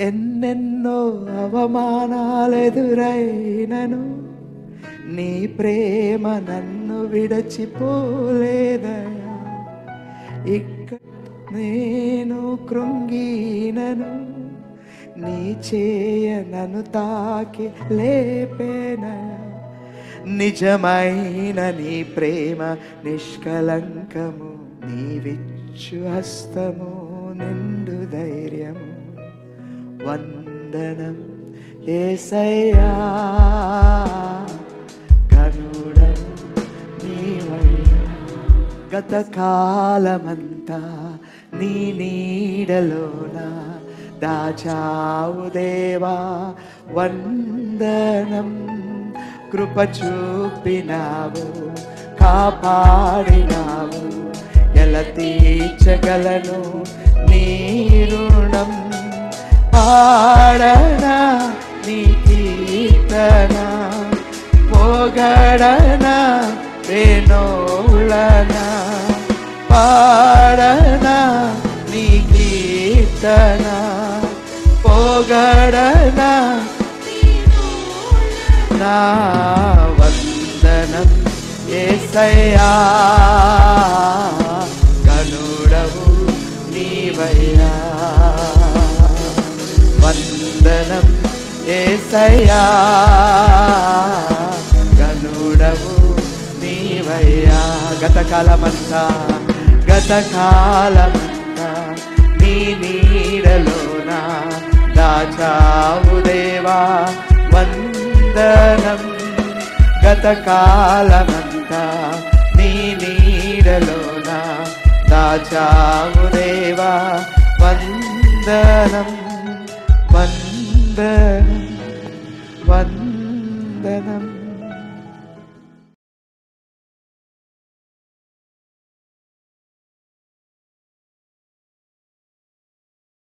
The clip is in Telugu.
ఎన్నెన్నో అవమానాలెదురైనను నీ ప్రేమ నన్ను విడచిపోలేదయా. ఇక్కడ నేను కృంగినను నీ చేయ నన్ను తాకి లేపేనయా. నిజమైన నీ ప్రేమ నిష్కలంకము, నీవిచ్చు హస్తము నిండు ధైర్యము. వందనం యేసయ్యా, కరుణం నీవయ్యా. గత కాలమంతా నీ నీడలోన దాచావు దేవా, వందనం. కృప చూపినావు, కాపాడినావు, ఎలా తీర్చగలను నీ రుణం. పాడనా నీ కీర్తన, పొగడనా వేణోళనా. పాడనా నీ కీర్తన, పొగడనా నా వందనం యేసయ్యా, కరుణవు నీవయ్యా. వందనం యేసయ్యా, కరుణవు నీవయ్యా. గతకాలమంతా నీ నీడలోన దాచావు దేవా, వందనం. గతకాలమంతా నీ నీడలోన దాచావు దేవా, వందనం వందనం.